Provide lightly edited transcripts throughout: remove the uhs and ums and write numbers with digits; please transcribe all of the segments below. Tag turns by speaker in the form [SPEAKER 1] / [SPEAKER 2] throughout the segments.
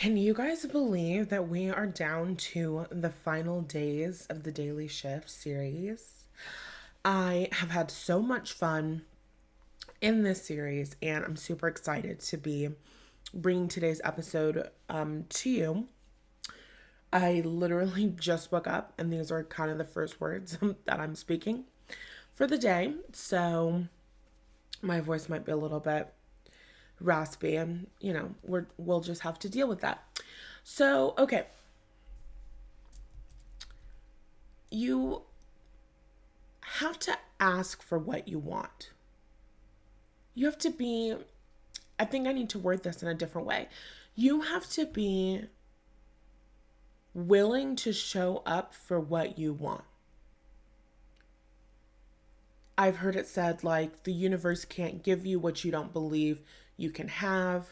[SPEAKER 1] Can you guys believe that we are down to the final days of the Daily Shift series? I have had so much fun in this series, and I'm super excited to be bringing today's episode to you. I literally just woke up, and these are kind of the first words that I'm speaking for the day. So my voice might be a little bit raspy, and we'll just have to deal with that. So, okay, you have to ask for what you want. You have to be, I think I need to word this in a different way. You have to be willing to show up for what you want. I've heard it said like the universe can't give you what you don't believe you can have.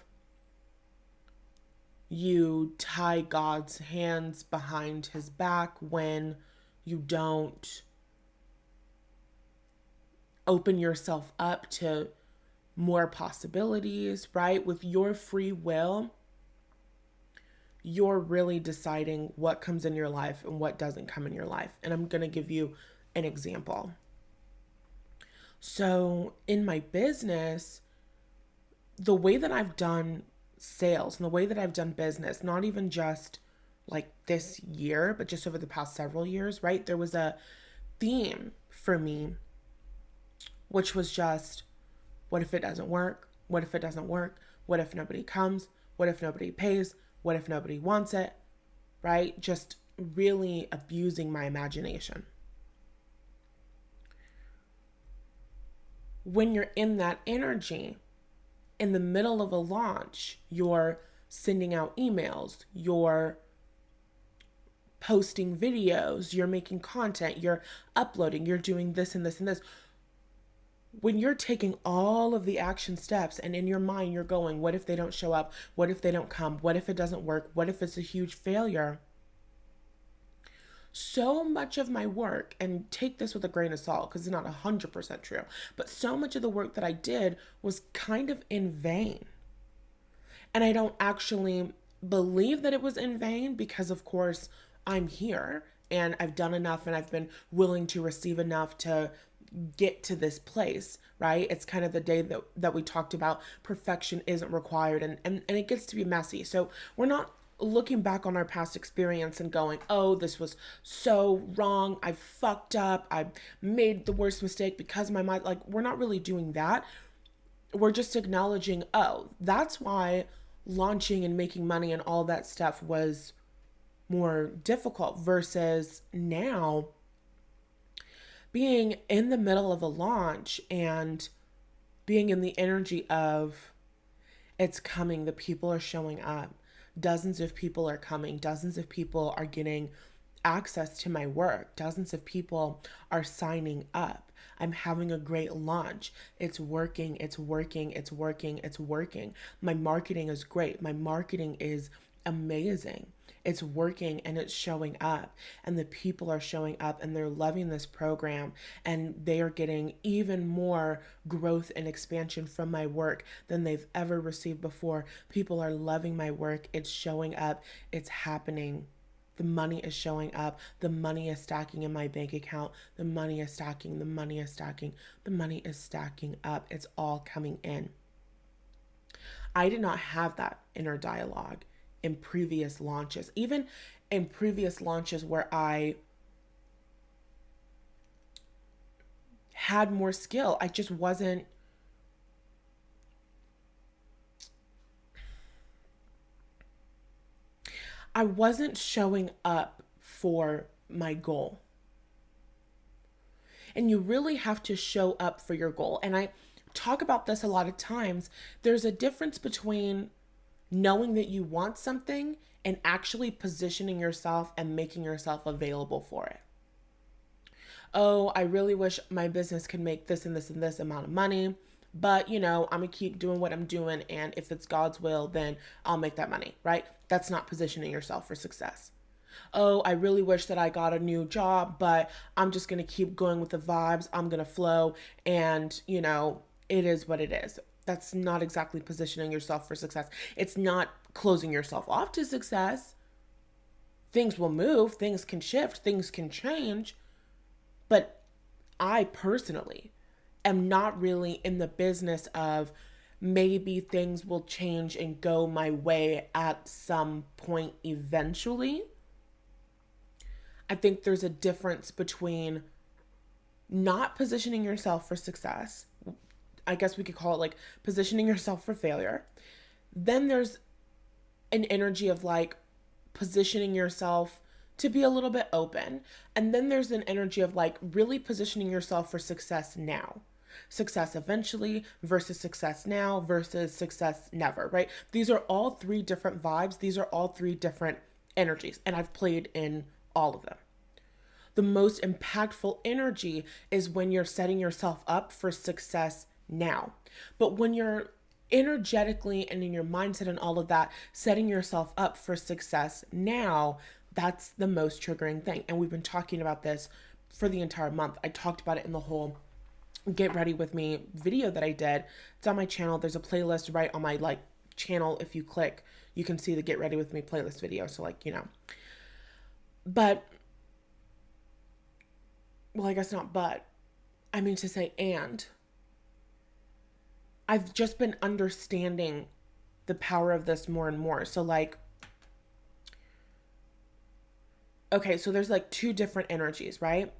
[SPEAKER 1] You tie God's hands behind his back when you don't open yourself up to more possibilities, right? With your free will, you're really deciding what comes in your life and what doesn't come in your life. And I'm going to give you an example. So, in my business, the way that I've done sales and the way that I've done business, not even just like this year, but just over the past several years, right? There was a theme for me, which was just, what if it doesn't work? What if it doesn't work? What if nobody comes? What if nobody pays? What if nobody wants it? Right? Just really abusing my imagination. When you're in that energy, in the middle of a launch, you're sending out emails, you're posting videos, you're making content, you're uploading, you're doing this and this and this. When you're taking all of the action steps and in your mind you're going, what if they don't show up? What if they don't come? What if it doesn't work? What if it's a huge failure? So much of my work, and take this with a grain of salt because it's not 100% true, but so much of the work that I did was kind of in vain. And I don't actually believe that it was in vain because, of course, I'm here and I've done enough and I've been willing to receive enough to get to this place, right? It's kind of the day that we talked about perfection isn't required, and it gets to be messy. So we're not looking back on our past experience and going, oh, this was so wrong. I fucked up. I made the worst mistake because my mind, like, we're not really doing that. We're just acknowledging, oh, that's why launching and making money and all that stuff was more difficult versus now being in the middle of a launch and being in the energy of it's coming, the people are showing up, dozens of people are coming, dozens of people are getting access to my work, dozens of people are signing up. I'm having a great launch. It's working, it's working, it's working, it's working. My marketing is great. My marketing is amazing. It's working and it's showing up, and the people are showing up and they're loving this program, and they are getting even more growth and expansion from my work than they've ever received before. People are loving my work. It's showing up. It's happening. The money is showing up. The money is stacking in my bank account. The money is stacking. The money is stacking. The money is stacking up. It's all coming in. I did not have that inner dialogue in previous launches, even in previous launches where I had more skill. I just wasn't, I wasn't showing up for my goal. And you really have to show up for your goal. And I talk about this a lot of times. There's a difference between knowing that you want something and actually positioning yourself and making yourself available for it. Oh, I really wish my business could make this and this and this amount of money, but I'm gonna keep doing what I'm doing, and if it's God's will, then I'll make that money, right? That's not positioning yourself for success. Oh, I really wish that I got a new job, but I'm just going to keep going with the vibes. I'm going to flow, and it is what it is. That's not exactly positioning yourself for success. It's not closing yourself off to success. Things will move, things can shift, things can change. But I personally am not really in the business of maybe things will change and go my way at some point eventually. I think there's a difference between not positioning yourself for success. I guess we could call it like positioning yourself for failure. Then there's an energy of like positioning yourself to be a little bit open. And then there's an energy of like really positioning yourself for success now. Success eventually versus success now versus success never, right? These are all three different vibes. These are all three different energies. And I've played in all of them. The most impactful energy is when you're setting yourself up for success now. But when you're energetically and in your mindset and all of that, setting yourself up for success now, that's the most triggering thing. And we've been talking about this for the entire month. I talked about it in the whole Get Ready With Me video that I did. It's on my channel. There's a playlist right on my like channel. If you click, you can see the Get Ready With Me playlist video. So like, but, well, I guess not, but I mean to say, and I've just been understanding the power of this more and more. So like, okay, so there's like two different energies, right?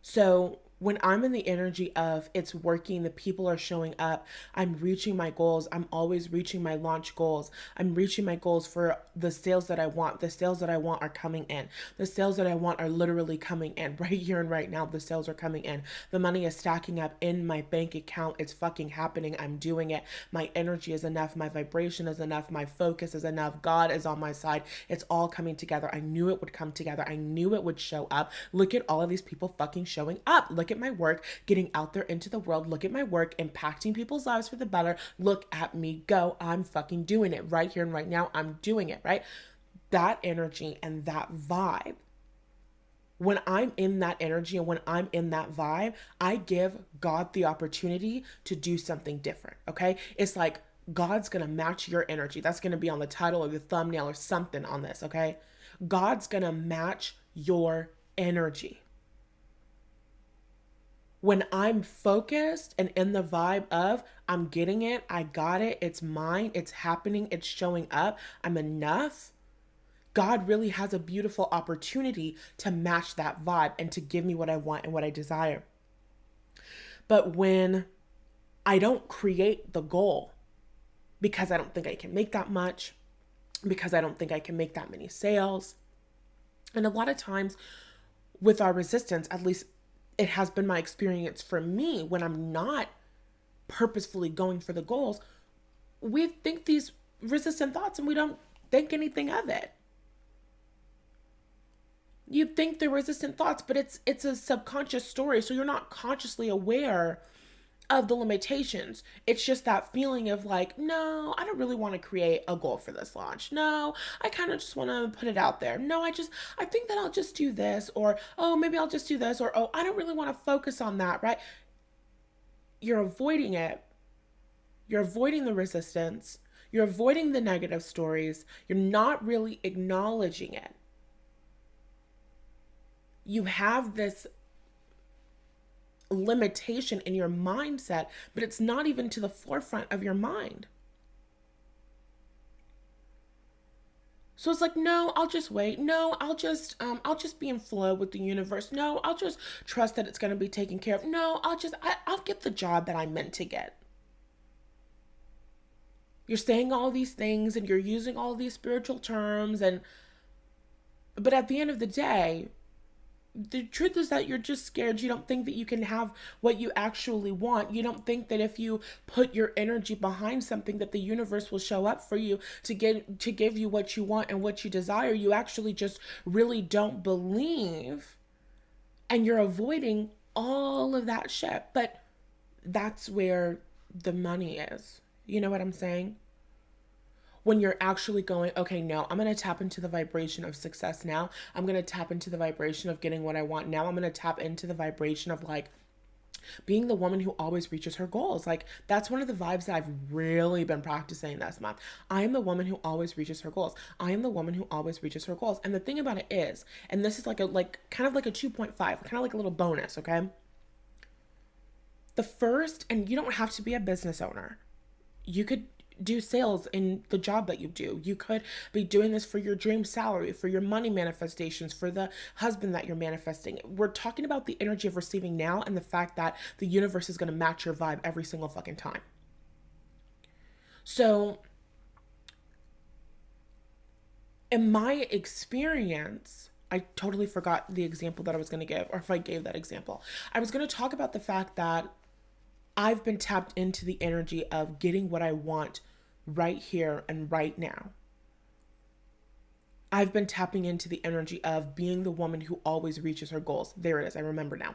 [SPEAKER 1] So when I'm in the energy of it's working, the people are showing up, I'm reaching my goals, I'm always reaching my launch goals, I'm reaching my goals for the sales that I want. The sales that I want are coming in. The sales that I want are literally coming in right here and right now. The sales are coming in. The money is stacking up in my bank account. It's fucking happening. I'm doing it. My energy is enough. My vibration is enough. My focus is enough. God is on my side. It's all coming together. I knew it would come together. I knew it would show up. Look at all of these people fucking showing up. Look at my work, getting out there into the world. Look at my work, impacting people's lives for the better. Look at me go. I'm fucking doing it right here and right now. I'm doing it, right? That energy and that vibe. When I'm in that energy and when I'm in that vibe, I give God the opportunity to do something different, okay? It's like God's gonna match your energy. That's gonna be on the title or the thumbnail or something on this, okay? God's gonna match your energy. When I'm focused and in the vibe of I'm getting it, I got it, it's mine, it's happening, it's showing up, I'm enough, God really has a beautiful opportunity to match that vibe and to give me what I want and what I desire. But when I don't create the goal because I don't think I can make that much, because I don't think I can make that many sales, and a lot of times with our resistance, at least it has been my experience for me, when I'm not purposefully going for the goals, we think these resistant thoughts and we don't think anything of it. You think they're resistant thoughts, but it's a subconscious story, so you're not consciously aware of the limitations. It's just that feeling of like, no, I don't really want to create a goal for this launch. No, I kind of just want to put it out there. No, I think that I'll just do this, or, oh, maybe I'll just do this, or, oh, I don't really want to focus on that, right? You're avoiding it. You're avoiding the resistance. You're avoiding the negative stories. You're not really acknowledging it. You have this limitation in your mindset, but it's not even to the forefront of your mind. So it's like, no, I'll just wait. No, I'll just be in flow with the universe. No, I'll just trust that it's going to be taken care of. No, I'll get the job that I'm meant to get. You're saying all these things and you're using all these spiritual terms, but at the end of the day, the truth is that you're just scared. You don't think that you can have what you actually want. You don't think that if you put your energy behind something that the universe will show up for you to give you what you want and what you desire. You actually just really don't believe, and you're avoiding all of that shit. But that's where the money is. You know what I'm saying? When you're actually going, okay, no, I'm going to tap into the vibration of success now. I'm going to tap into the vibration of getting what I want now. I'm going to tap into the vibration of like Being the woman who always reaches her goals. Like, that's one of the vibes that I've really been practicing this month. I am the woman who always reaches her goals. I am the woman who always reaches her goals. And the thing about it is, and this is kind of like a 2.5, kind of like a little bonus, okay? The first, and you don't have to be a business owner. You could do sales in the job that you do. You could be doing this for your dream salary, for your money manifestations, for the husband that you're manifesting. We're talking about the energy of receiving now and the fact that the universe is going to match your vibe every single fucking time. So, in my experience, I totally forgot the example that I was going to give, or if I gave that example. I was going to talk about the fact that I've been tapped into the energy of getting what I want right here and right now. I've been tapping into the energy of being the woman who always reaches her goals. There it is. I remember now.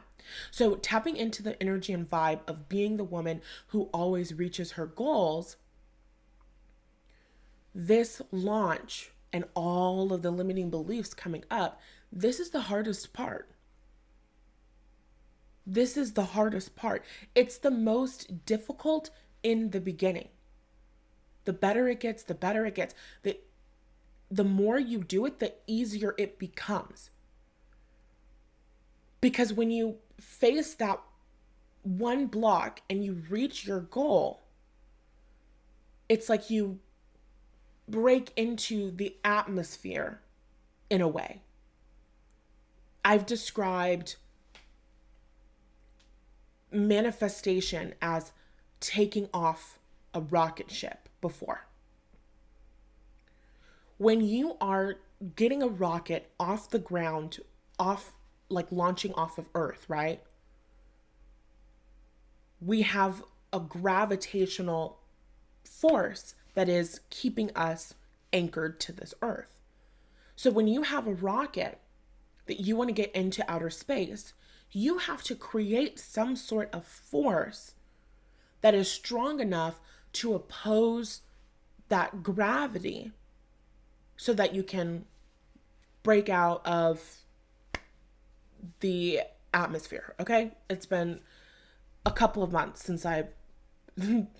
[SPEAKER 1] So tapping into the energy and vibe of being the woman who always reaches her goals, this launch and all of the limiting beliefs coming up, this is the hardest part. This is the hardest part. It's the most difficult in the beginning. The better it gets, the better it gets. The more you do it, the easier it becomes. Because when you face that one block and you reach your goal, it's like you break into the atmosphere in a way. I've described manifestation as taking off a rocket ship before. When you are getting a rocket off the ground, like launching off of Earth, right? We have a gravitational force that is keeping us anchored to this Earth. So when you have a rocket that you want to get into outer space, you have to create some sort of force that is strong enough to oppose that gravity so that you can break out of the atmosphere, okay? It's been a couple of months since I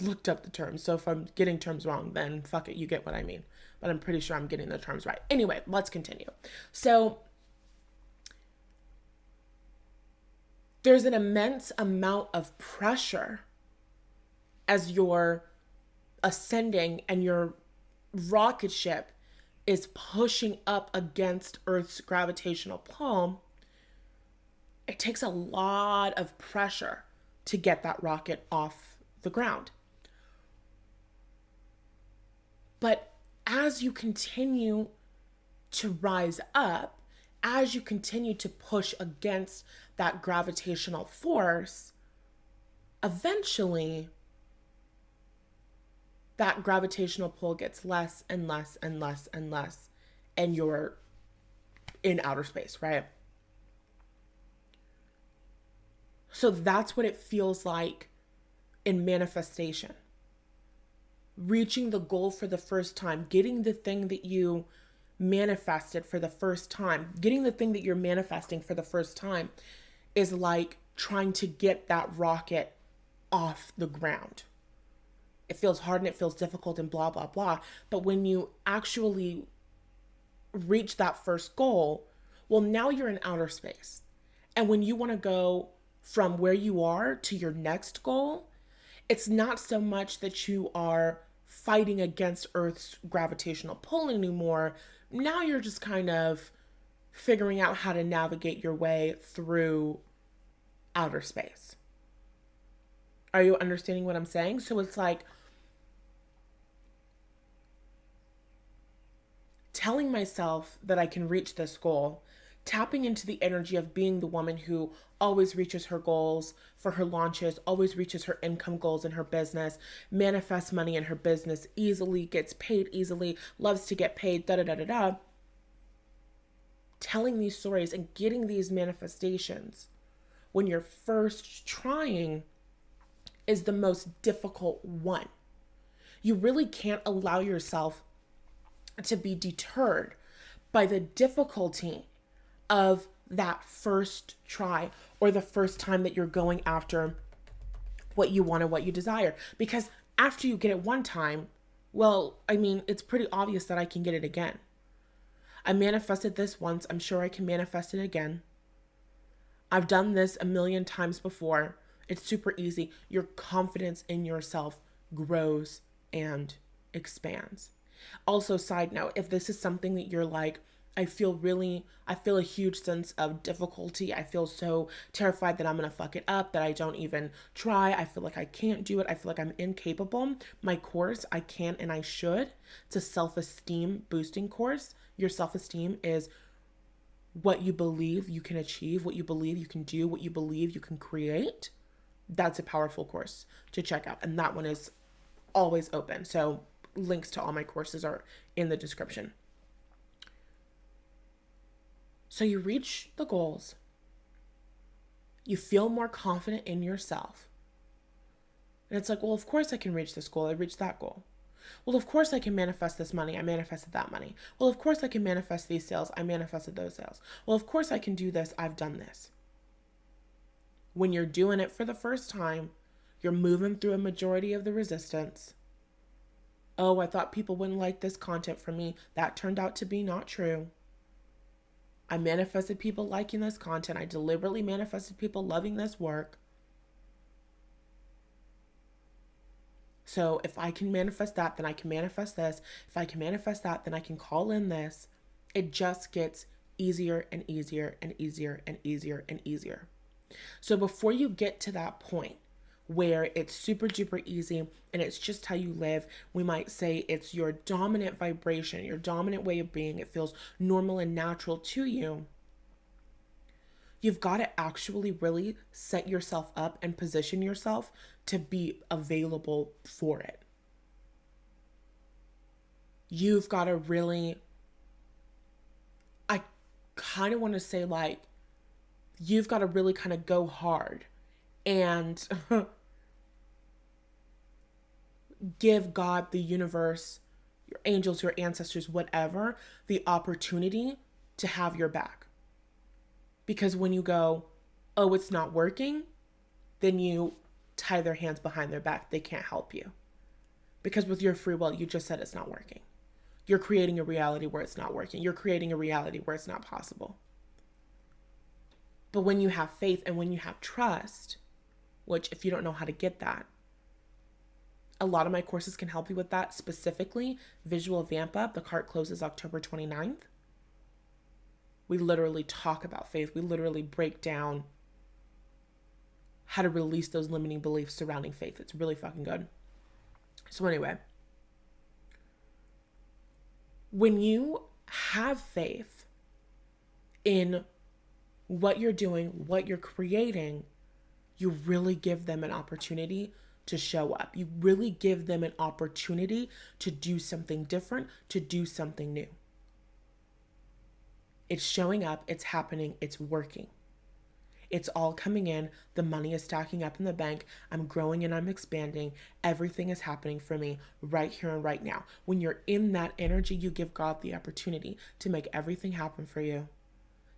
[SPEAKER 1] looked up the terms, so if I'm getting terms wrong, then fuck it, you get what I mean. But I'm pretty sure I'm getting the terms right. Anyway, let's continue. So there's an immense amount of pressure as you're ascending and your rocket ship is pushing up against Earth's gravitational pull. It takes a lot of pressure to get that rocket off the ground. But as you continue to rise up, as you continue to push against that gravitational force, eventually that gravitational pull gets less and less and less and less, and you're in outer space, right? So that's what it feels like in manifestation. Reaching the goal for the first time, getting the thing that you manifested for the first time, getting the thing that you're manifesting for the first time is like trying to get that rocket off the ground. It feels hard and it feels difficult and blah, blah, blah. But when you actually reach that first goal, well, now you're in outer space. And when you want to go from where you are to your next goal, it's not so much that you are fighting against Earth's gravitational pull anymore. Now you're just kind of figuring out how to navigate your way through outer space. Are you understanding what I'm saying? So it's like telling myself that I can reach this goal, tapping into the energy of being the woman who always reaches her goals for her launches, always reaches her income goals in her business, manifests money in her business easily, gets paid easily, loves to get paid, da da da da da. Telling these stories and getting these manifestations when you're first trying is the most difficult one. You really can't allow yourself to be deterred by the difficulty of that first try or the first time that you're going after what you want and what you desire. Because after you get it one time, well, I mean, it's pretty obvious that I can get it again. I manifested this once. I'm sure I can manifest it again. I've done this a million times before. It's super easy. Your confidence in yourself grows and expands. Also, side note, if this is something that you're like, I feel a huge sense of difficulty. I feel so terrified that I'm going to fuck it up, that I don't even try. I feel like I can't do it. I feel like I'm incapable. My course, I Can and I Should. It's a self-esteem boosting course. Your self-esteem is what you believe you can achieve, what you believe you can do, what you believe you can create. That's a powerful course to check out. And that one is always open. So links to all my courses are in the description. So you reach the goals. You feel more confident in yourself. And it's like, well, of course I can reach this goal. I reached that goal. Well, of course I can manifest this money. I manifested that money. Well, of course I can manifest these sales. I manifested those sales. Well, of course I can do this. I've done this. When you're doing it for the first time, you're moving through a majority of the resistance. Oh, I thought people wouldn't like this content from me. That turned out to be not true. I manifested people liking this content. I deliberately manifested people loving this work. So if I can manifest that, then I can manifest this. If I can manifest that, then I can call in this. It just gets easier and easier and easier and easier and easier. So before you get to that point where it's super duper easy and it's just how you live, we might say it's your dominant vibration, your dominant way of being, it feels normal and natural to you. You've got to actually really set yourself up and position yourself to be available for it. You've got to really, I kind of want to say like, you've got to really kind of go hard and give God, the universe, your angels, your ancestors, whatever, the opportunity to have your back. Because when you go, oh, it's not working, then you tie their hands behind their back. They can't help you. Because with your free will, you just said it's not working. You're creating a reality where it's not working. You're creating a reality where it's not possible. But when you have faith and when you have trust, which if you don't know how to get that, a lot of my courses can help you with that. Specifically, Visual Vamp Up, the cart closes October 29th. We literally talk about faith. We literally break down how to release those limiting beliefs surrounding faith. It's really fucking good. So anyway, when you have faith in what you're doing, what you're creating, you really give them an opportunity to show up. You really give them an opportunity to do something different, to do something new. It's showing up, it's happening, it's working. It's all coming in. The money is stacking up in the bank. I'm growing and I'm expanding. Everything is happening for me right here and right now. When you're in that energy, you give God the opportunity to make everything happen for you,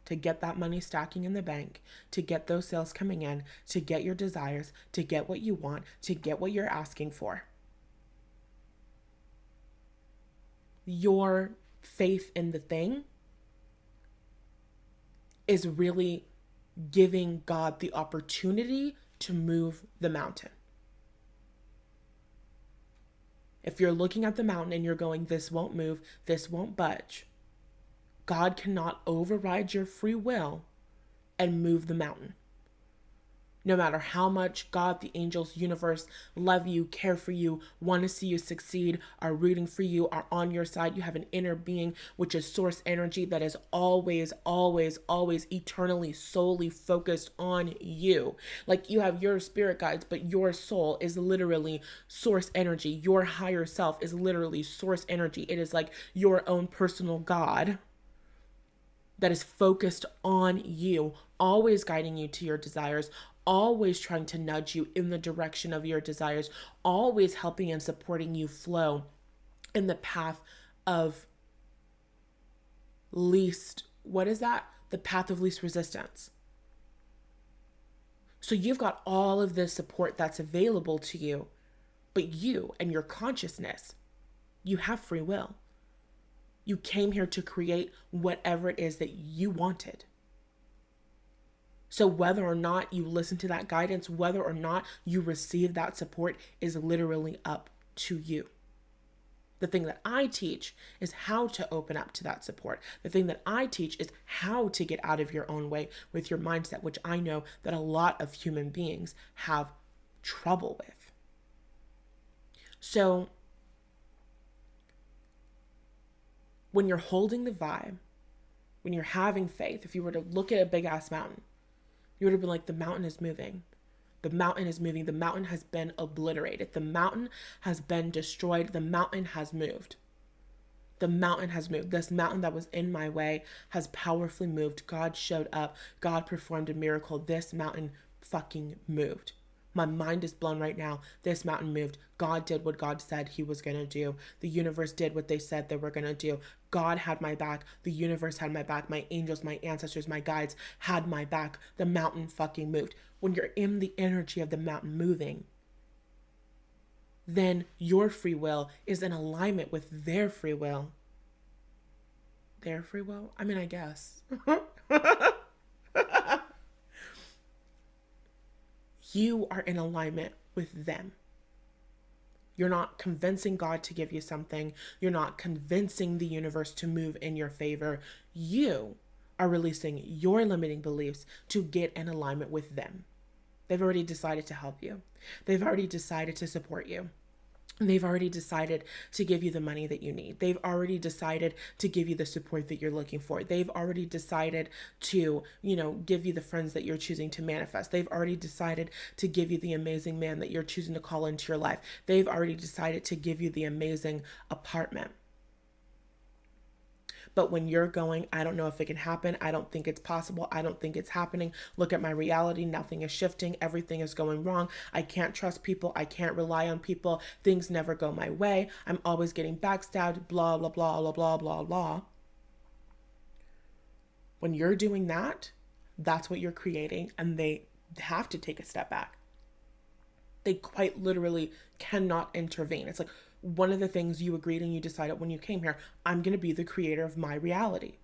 [SPEAKER 1] to get that money stacking in the bank, to get those sales coming in, to get your desires, to get what you want, to get what you're asking for. Your faith in the thing is really giving God the opportunity to move the mountain. If you're looking at the mountain and you're going, this won't move, this won't budge, God cannot override your free will and move the mountain. No matter how much God, the angels, universe love you, care for you, want to see you succeed, are rooting for you, are on your side, you have an inner being, which is source energy that is always, always, always eternally solely focused on you. Like you have your spirit guides, but your soul is literally source energy. Your higher self is literally source energy. It is like your own personal God that is focused on you, always guiding you to your desires, always trying to nudge you in the direction of your desires, always helping and supporting you flow in the path of least, what is that? The path of least resistance. So you've got all of this support that's available to you, but you and your consciousness, you have free will. You came here to create whatever it is that you wanted. So whether or not you listen to that guidance, whether or not you receive that support is literally up to you. The thing that I teach is how to open up to that support. The thing that I teach is how to get out of your own way with your mindset, which I know that a lot of human beings have trouble with. So when you're holding the vibe, when you're having faith, if you were to look at a big ass mountain, you would have been like, the mountain is moving. The mountain is moving. The mountain has been obliterated. The mountain has been destroyed. The mountain has moved. The mountain has moved. This mountain that was in my way has powerfully moved. God showed up. God performed a miracle. This mountain fucking moved. My mind is blown right now. This mountain moved. God did what God said he was going to do. The universe did what they said they were going to do. God had my back. The universe had my back. My angels, my ancestors, my guides had my back. The mountain fucking moved. When you're in the energy of the mountain moving, then your free will is in alignment with their free will. Their free will? I mean, I guess. You are in alignment with them. You're not convincing God to give you something. You're not convincing the universe to move in your favor. You are releasing your limiting beliefs to get in alignment with them. They've already decided to help you. They've already decided to support you. They've already decided to give you the money that you need. They've already decided to give you the support that you're looking for. They've already decided to, give you the friends that you're choosing to manifest. They've already decided to give you the amazing man that you're choosing to call into your life. They've already decided to give you the amazing apartment. But when you're going, I don't know if it can happen. I don't think it's possible. I don't think it's happening. Look at my reality. Nothing is shifting. Everything is going wrong. I can't trust people. I can't rely on people. Things never go my way. I'm always getting backstabbed, blah, blah, blah, blah, blah, blah, blah. When you're doing that, that's what you're creating, and they have to take a step back. They quite literally cannot intervene. It's like, one of the things you agreed and you decided when you came here, I'm going to be the creator of my reality.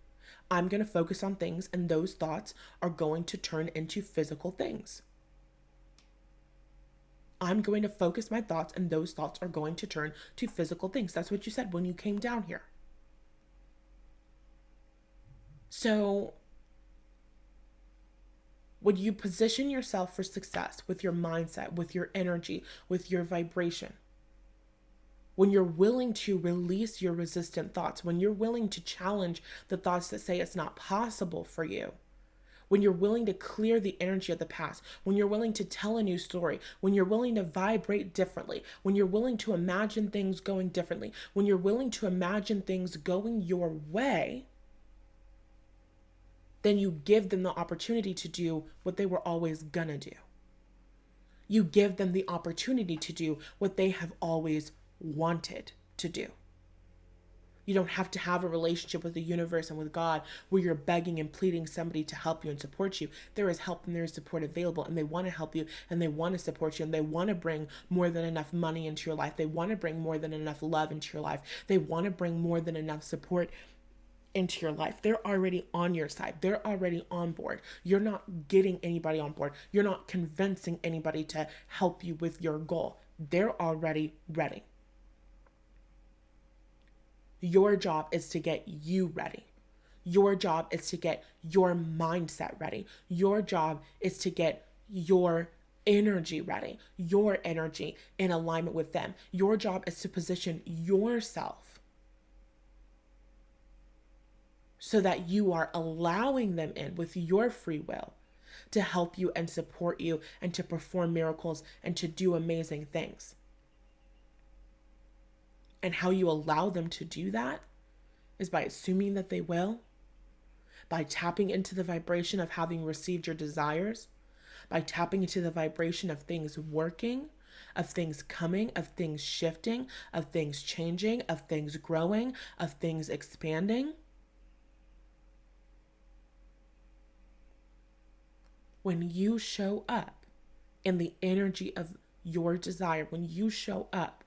[SPEAKER 1] I'm going to focus on things, and those thoughts are going to turn into physical things. I'm going to focus my thoughts, and those thoughts are going to turn to physical things. That's what you said when you came down here. So when you position yourself for success with your mindset, with your energy, with your vibration, when you're willing to release your resistant thoughts, when you're willing to challenge the thoughts that say it's not possible for you, when you're willing to clear the energy of the past, when you're willing to tell a new story, when you're willing to vibrate differently, when you're willing to imagine things going differently, when you're willing to imagine things going your way, then you give them the opportunity to do what they were always gonna do. You give them the opportunity to do what they have always wanted to do. You don't have to have a relationship with the universe and with God where you're begging and pleading somebody to help you and support you. There is help and there is support available, and they want to help you and they want to support you, and they want to bring more than enough money into your life. They want to bring more than enough love into your life. They want to bring more than enough support into your life. They're already on your side. They're already on board. You're not getting anybody on board. You're not convincing anybody to help you with your goal. They're already ready. Your job is to get you ready. Your job is to get your mindset ready. Your job is to get your energy ready, your energy in alignment with them. Your job is to position yourself so that you are allowing them in with your free will to help you and support you and to perform miracles and to do amazing things. And how you allow them to do that is by assuming that they will, by tapping into the vibration of having received your desires, by tapping into the vibration of things working, of things coming, of things shifting, of things changing, of things growing, of things expanding. When you show up in the energy of your desire, when you show up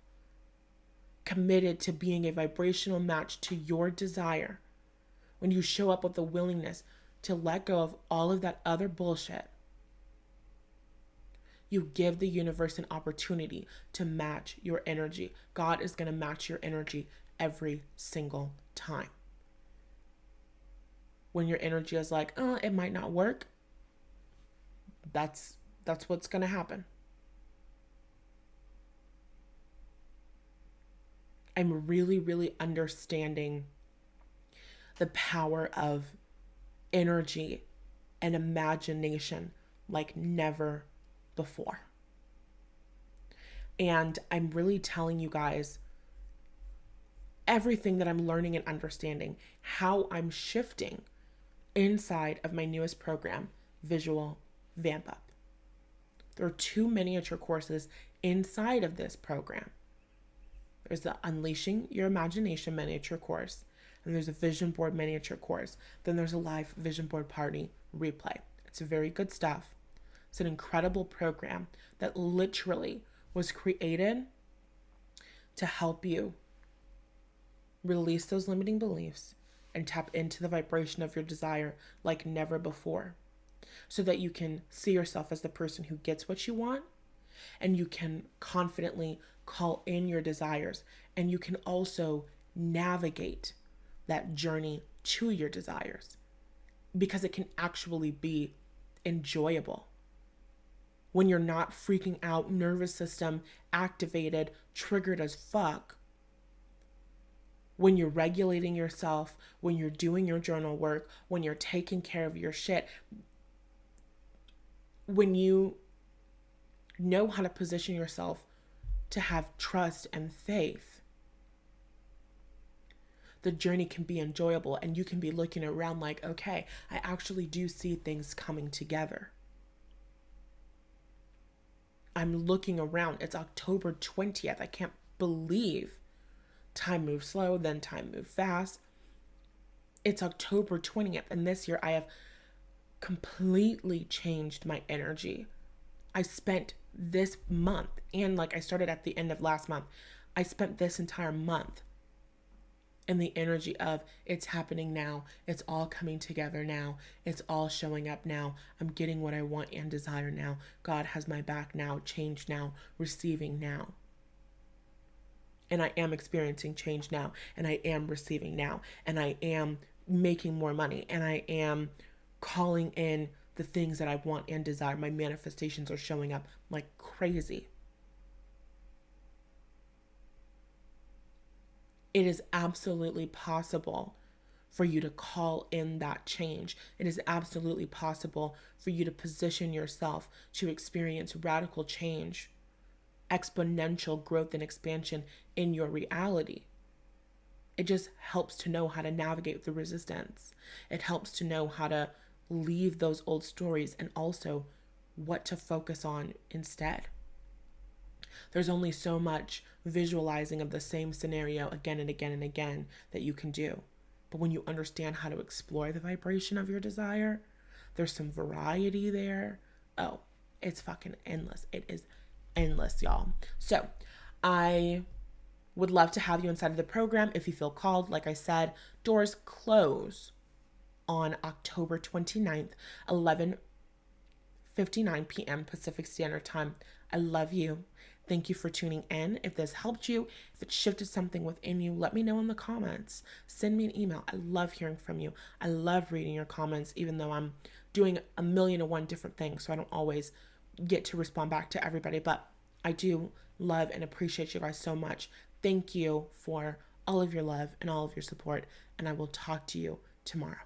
[SPEAKER 1] committed to being a vibrational match to your desire, when you show up with the willingness to let go of all of that other bullshit, you give the universe an opportunity to match your energy. God is going to match your energy every single time. When your energy is like, oh, it might not work, that's what's going to happen. I'm really, really understanding the power of energy and imagination like never before. And I'm really telling you guys everything that I'm learning and understanding, how I'm shifting inside of my newest program, Visual Vamp Up. There are 2 miniature courses inside of this program. There's the Unleashing Your Imagination miniature course, and there's a vision board miniature course. Then there's a live vision board party replay. It's very good stuff. It's an incredible program that literally was created to help you release those limiting beliefs and tap into the vibration of your desire like never before, so that you can see yourself as the person who gets what you want, and you can confidently call in your desires, and you can also navigate that journey to your desires, because it can actually be enjoyable when you're not freaking out, nervous system activated, triggered as fuck. When you're regulating yourself, when you're doing your journal work, when you're taking care of your shit, when you know how to position yourself to have trust and faith, the journey can be enjoyable, and you can be looking around like, okay, I actually do see things coming together. I'm looking around. It's October 20th. I can't believe time moves slow, then time moves fast. It's October 20th, and this year I have completely changed my energy. I spent this month, and like I started at the end of last month, I spent this entire month in the energy of it's happening now. It's all coming together now. It's all showing up now. I'm getting what I want and desire now. God has my back now. Change now. Receiving now. And I am experiencing change now, and I am receiving now, and I am making more money, and I am calling in the things that I want and desire. My manifestations are showing up like crazy. It is absolutely possible for you to call in that change. It is absolutely possible for you to position yourself to experience radical change, exponential growth and expansion in your reality. It just helps to know how to navigate the resistance. It helps to know how to leave those old stories, and also what to focus on instead. There's only so much visualizing of the same scenario again and again and again that you can do. But when you understand how to explore the vibration of your desire, there's some variety there. Oh, it's fucking endless. It is endless, y'all. So I would love to have you inside of the program if you feel called. Like I said, doors close on October 29th, 11:59 p.m. Pacific Standard Time. I love you. Thank you for tuning in. If this helped you, if it shifted something within you, let me know in the comments. Send me an email. I love hearing from you. I love reading your comments, even though I'm doing 1,000,001 different things, so I don't always get to respond back to everybody. But I do love and appreciate you guys so much. Thank you for all of your love and all of your support, and I will talk to you tomorrow.